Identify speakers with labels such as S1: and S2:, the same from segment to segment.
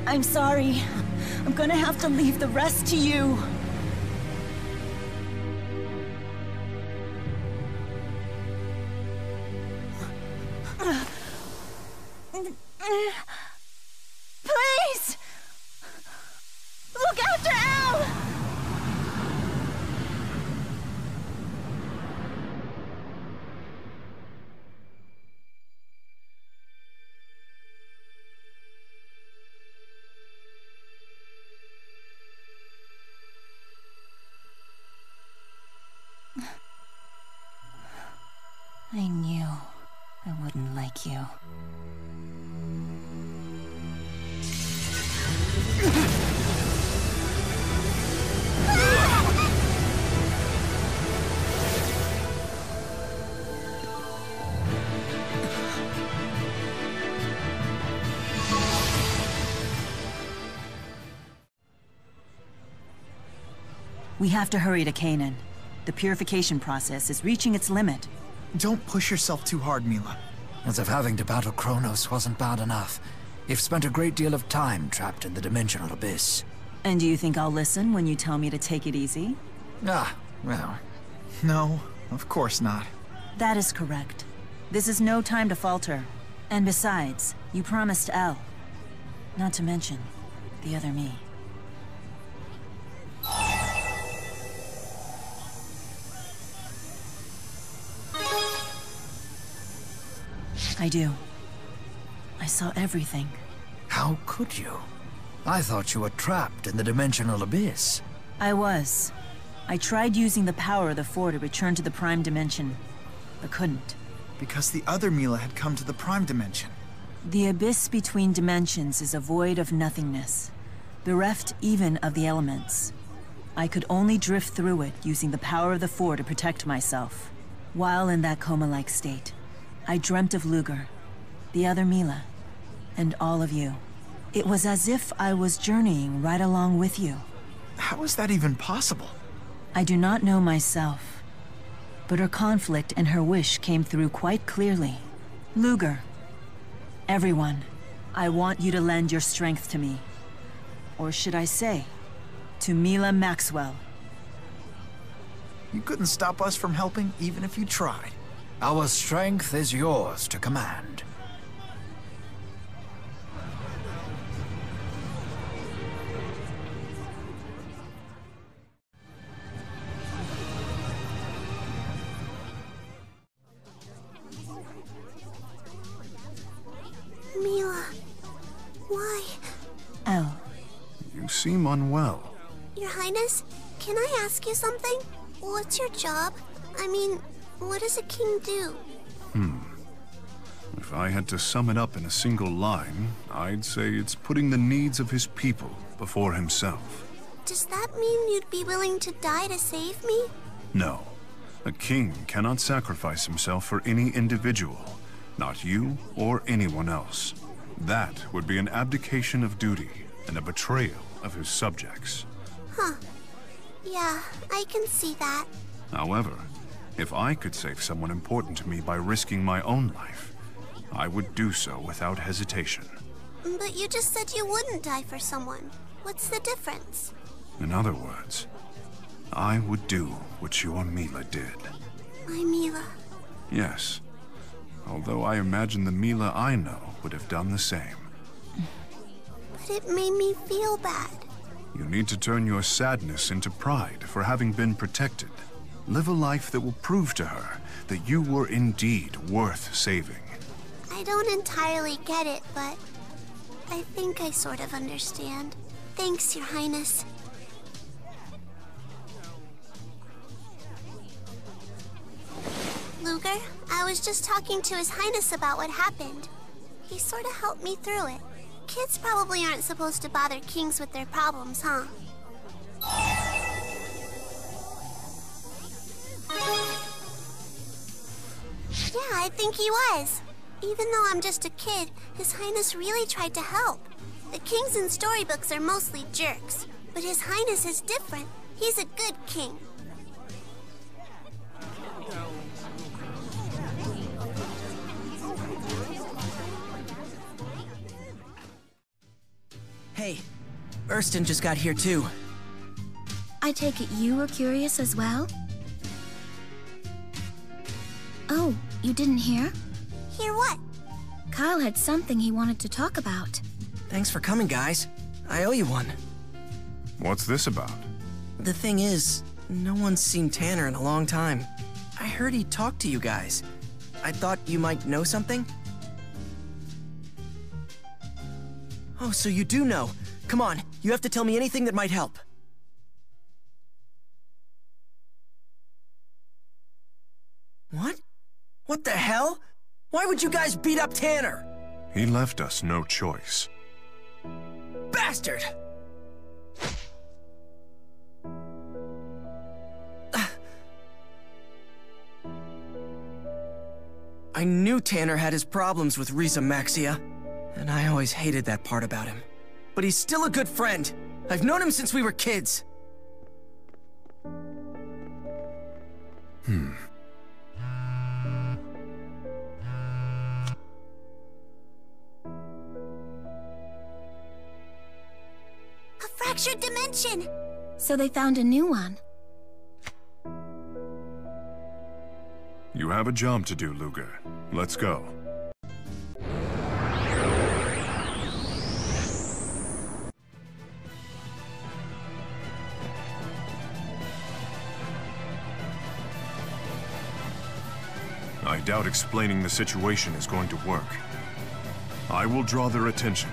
S1: I'm sorry. I'm gonna have to leave the rest to you. Please! Look after Al! I knew I wouldn't like you. We have to hurry to Canaan. The purification process is reaching its limit.
S2: Don't push yourself too hard, Mila.
S3: As if having to battle Kronos wasn't bad enough. You've spent a great deal of time trapped in the dimensional abyss.
S1: And do you think I'll listen when you tell me to take it easy?
S3: Ah, well.
S2: No, of course not.
S1: That is correct. This is no time to falter. And besides, you promised Elle. Not to mention, the other me. I do. I saw everything.
S3: How could you? I thought you were trapped in the dimensional abyss.
S1: I was. I tried using the power of the Four to return to the Prime Dimension, but couldn't.
S2: Because the other Mila had come to the Prime Dimension.
S1: The abyss between dimensions is a void of nothingness, bereft even of the elements. I could only drift through it using the power of the Four to protect myself. While in that coma-like state, I dreamt of Luger, the other Mila, and all of you. It was as if I was journeying right along with you.
S2: How is that even possible?
S1: I do not know myself, but her conflict and her wish came through quite clearly. Luger, everyone, I want you to lend your strength to me. Or should I say, to Mila Maxwell.
S2: You couldn't stop us from helping, even if you tried.
S3: Our strength is yours to command.
S4: Mila, why?
S1: Elle.
S5: You seem unwell.
S4: Your Highness, can I ask you something? What's your job? I mean, what does a king do?
S5: If I had to sum it up in a single line, I'd say it's putting the needs of his people before himself.
S4: Does that mean you'd be willing to die to save me?
S5: No. A king cannot sacrifice himself for any individual, not you or anyone else. That would be an abdication of duty and a betrayal of his subjects.
S4: Huh. Yeah, I can see that.
S5: However, if I could save someone important to me by risking my own life, I would do so without hesitation.
S4: But you just said you wouldn't die for someone. What's the difference?
S5: In other words, I would do what your Mila did.
S4: My Mila.
S5: Yes. Although I imagine the Mila I know would have done the same.
S4: But it made me feel bad.
S5: You need to turn your sadness into pride for having been protected. Live a life that will prove to her that you were indeed worth saving.
S4: I don't entirely get it, but I think I sort of understand. Thanks, Your Highness. Luger, I was just talking to His Highness about what happened. He sort of helped me through it. Kids probably aren't supposed to bother kings with their problems, huh? Yeah, I think he was. Even though I'm just a kid, His Highness really tried to help. The kings in storybooks are mostly jerks, but His Highness is different. He's a good king.
S6: Hey, Erston just got here too.
S7: I take it you were curious as well? Oh, you didn't hear?
S4: Hear what?
S7: Kyle had something he wanted to talk about.
S6: Thanks for coming, guys. I owe you one.
S5: What's this about?
S6: The thing is, no one's seen Tanner in a long time. I heard he talked to you guys. I thought you might know something? Oh, so you do know. Come on, you have to tell me anything that might help. What? What the hell? Why would you guys beat up Tanner?
S5: He left us no choice.
S6: Bastard! I knew Tanner had his problems with Risa Maxia, and I always hated that part about him. But he's still a good friend. I've known him since we were kids.
S4: A fractured dimension!
S7: So they found a new one.
S5: You have a job to do, Luger. Let's go. I doubt explaining the situation is going to work. I will draw their attention.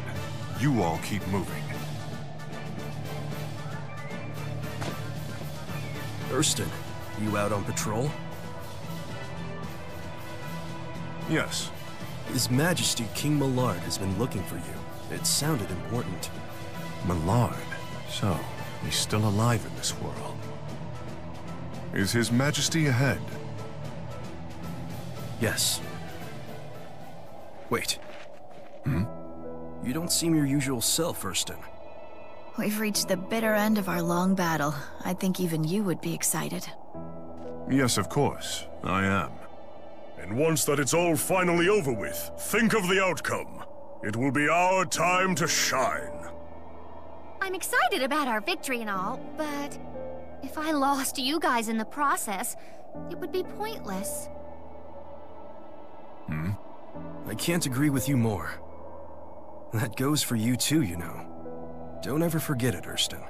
S5: You all keep moving.
S8: Erston, you out on patrol?
S5: Yes.
S8: His Majesty King Millard has been looking for you. It sounded important.
S5: Millard. So, he's still alive in this world. Is His Majesty ahead?
S8: Yes. Wait. You don't seem your usual self, Erston.
S7: We've reached the bitter end of our long battle. I think even you would be excited.
S5: Yes, of course. I am.
S9: And once that it's all finally over with, think of the outcome. It will be our time to shine.
S10: I'm excited about our victory and all, but if I lost you guys in the process, it would be pointless.
S8: I can't agree with you more. That goes for you too, you know. Don't ever forget it, Erston.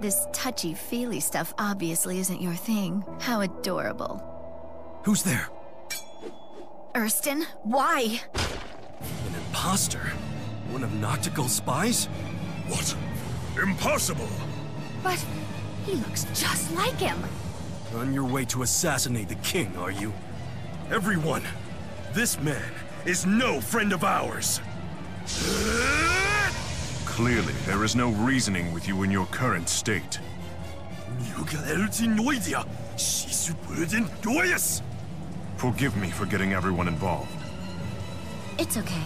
S7: This touchy-feely stuff obviously isn't your thing. How adorable.
S8: Who's there?
S7: Erston, why?
S8: An imposter? One of Noctical's spies?
S9: What? Impossible!
S10: But he looks just like him.
S8: On your way to assassinate the king, are you?
S9: Everyone, this man is no friend of ours.
S5: Clearly, there is no reasoning with you in your current state. Forgive me for getting everyone involved.
S7: It's okay.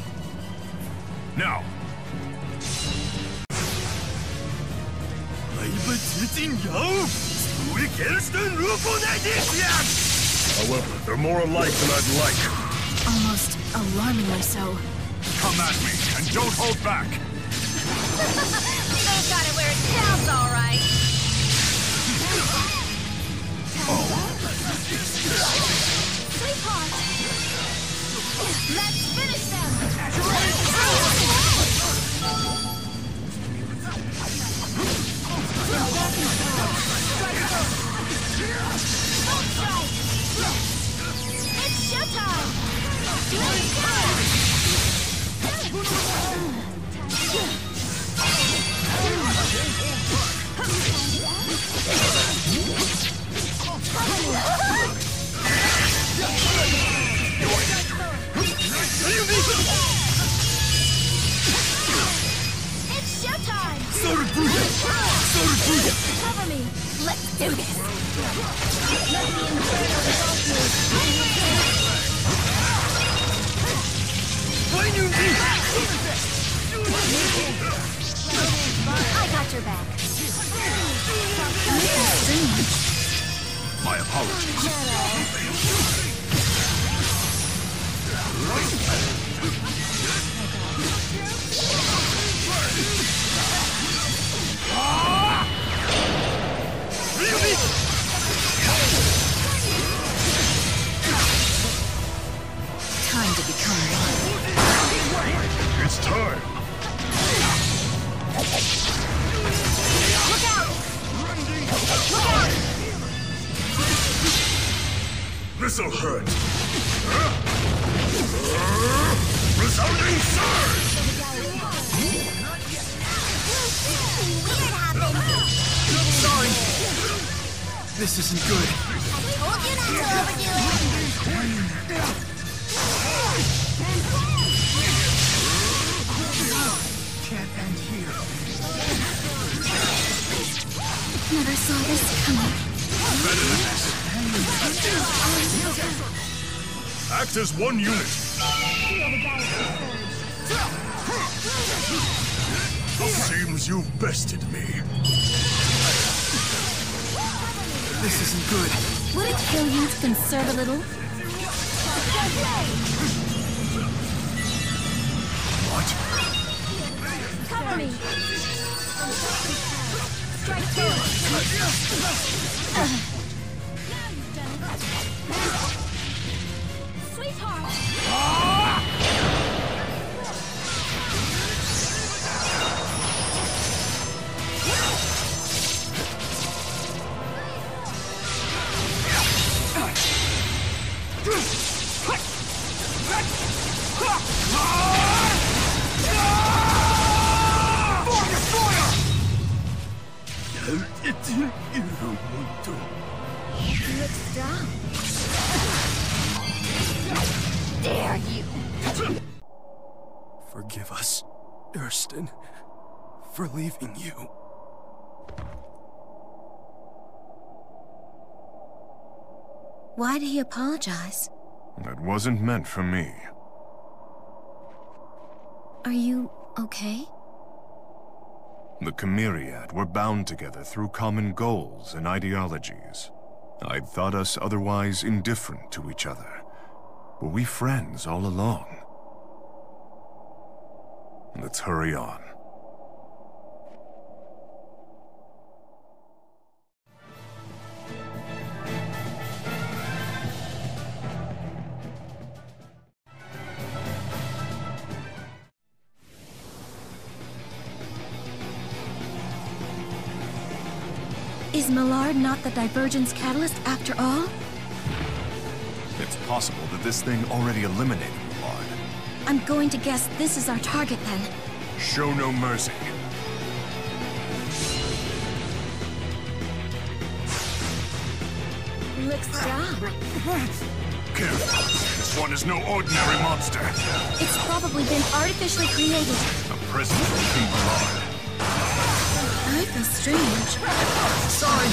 S5: Now!
S9: However, they're more alike than I'd like.
S7: Almost alarmingly so.
S5: Come at me, and don't hold back!
S10: They've got it where it counts, all right. Sweetheart! Let's finish them! It's showtime! It's showtime! Cover me! Let's do this! Let the inferno engulf I got your back.
S5: My apologies.
S1: to become one.
S9: It's time.
S10: Look out! Look out!
S9: This'll hurt. Resounding surge!
S4: Weird happened.
S2: Sorry. This isn't good.
S4: Told you not to overdo it.
S2: Can't end here.
S10: Never saw this coming.
S9: Better than this. Act as one unit. Seems you've bested me.
S2: This isn't good.
S10: Would it kill you to conserve a little?
S2: What?
S10: Cover me! Strike two! Sweetheart! Look strong. Dare you?
S8: Forgive us, Durston, for leaving you.
S10: Why did he apologize?
S5: That wasn't meant for me.
S10: Are you okay?
S5: The Chimeriad were bound together through common goals and ideologies. I'd thought us otherwise indifferent to each other. Were we friends all along? Let's hurry on.
S10: Is Millard not the divergence catalyst after all?
S5: It's possible that this thing already eliminated Millard.
S10: I'm going to guess this is our target then.
S5: Show no mercy.
S10: Looks strong.
S5: Careful. This one is no ordinary monster.
S10: It's probably been artificially created.
S5: A present from King Millard.
S10: I feel strange.
S2: Sorry.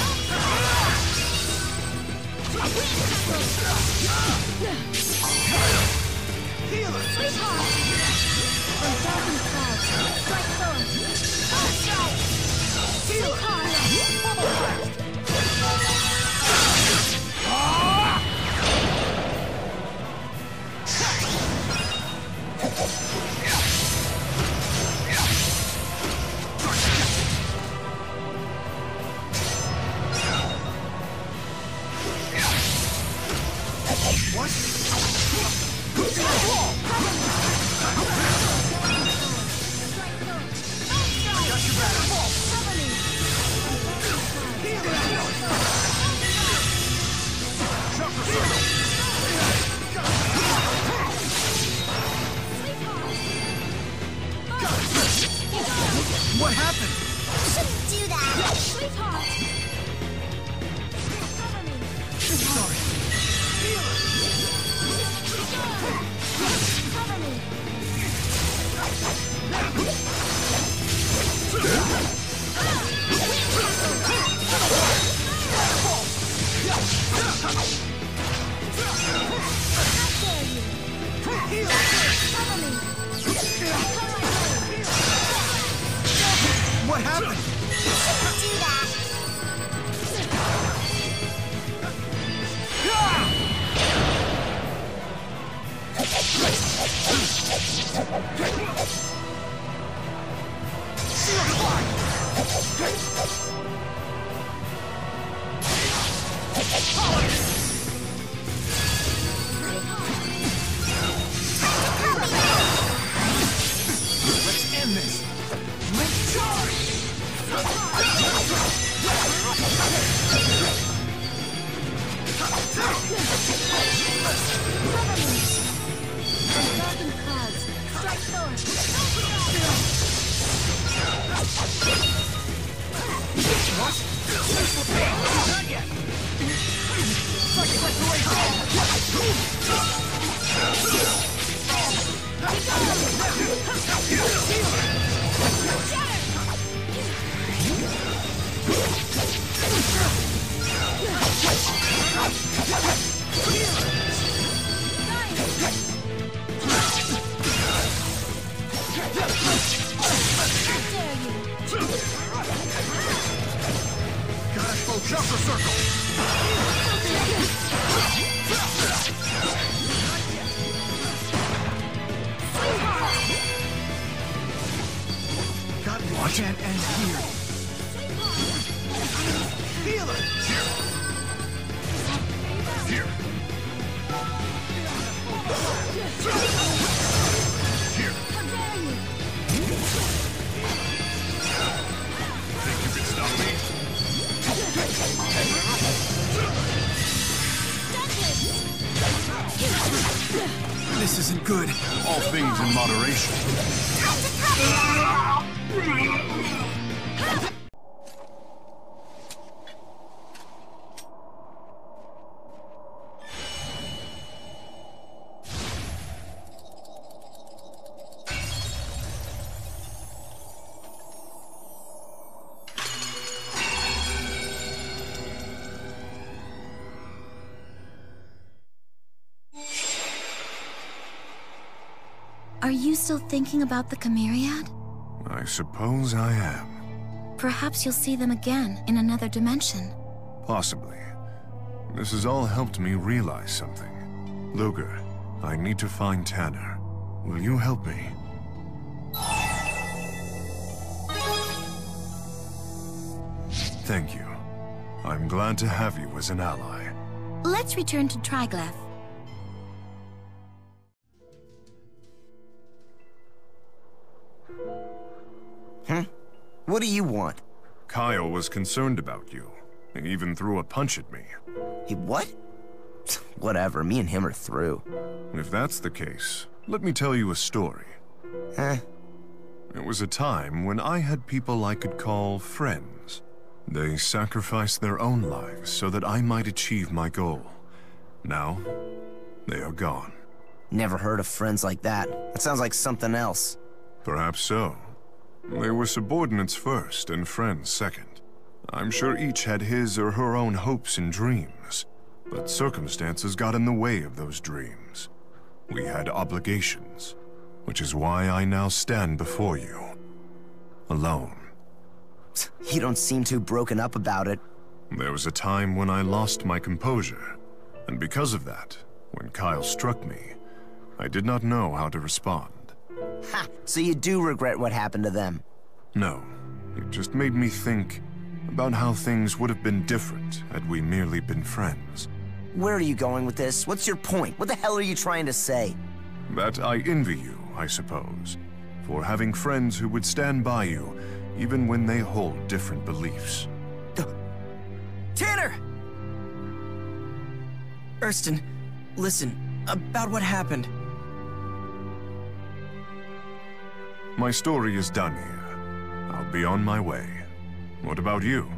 S10: Sweetheart! From darkened clouds, strike thorn. Sweetheart! Bubble burst!
S2: What happened?
S4: Shouldn't do that.
S10: Sweetheart!
S2: Sorry. What happened?
S4: Shouldn't do that.
S2: can't end here.
S9: Healer! Here! Here! Think you can stop me?
S2: This isn't good.
S5: All things in moderation.
S7: Are you still thinking about the Chimeriad?
S5: I suppose I am.
S7: Perhaps you'll see them again in another dimension.
S5: Possibly. This has all helped me realize something. Luger, I need to find Tanner. Will you help me? Thank you. I'm glad to have you as an ally.
S7: Let's return to Triglav.
S11: What do you want?
S5: Kyle was concerned about you. He even threw a punch at me.
S11: He what? Whatever, me and him are through.
S5: If that's the case, let me tell you a story.
S11: Huh?
S5: It was a time when I had people I could call friends. They sacrificed their own lives so that I might achieve my goal. Now, they are gone.
S11: Never heard of friends like that. That sounds like something else.
S5: Perhaps so. They were subordinates first and friends second. I'm sure each had his or her own hopes and dreams, but circumstances got in the way of those dreams. We had obligations, which is why I now stand before you. Alone.
S11: You don't seem too broken up about it.
S5: There was a time when I lost my composure, and because of that, when Kyle struck me, I did not know how to respond.
S11: Ha! So you do regret what happened to them?
S5: No, it just made me think about how things would have been different had we merely been friends.
S11: Where are you going with this? What's your point? What the hell are you trying to say?
S5: That I envy you, I suppose, for having friends who would stand by you even when they hold different beliefs.
S6: Tanner! Erston, listen, about what happened.
S5: My story is done here. I'll be on my way. What about you?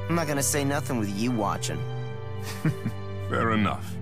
S11: I'm not gonna say nothing with you watching.
S5: Fair enough.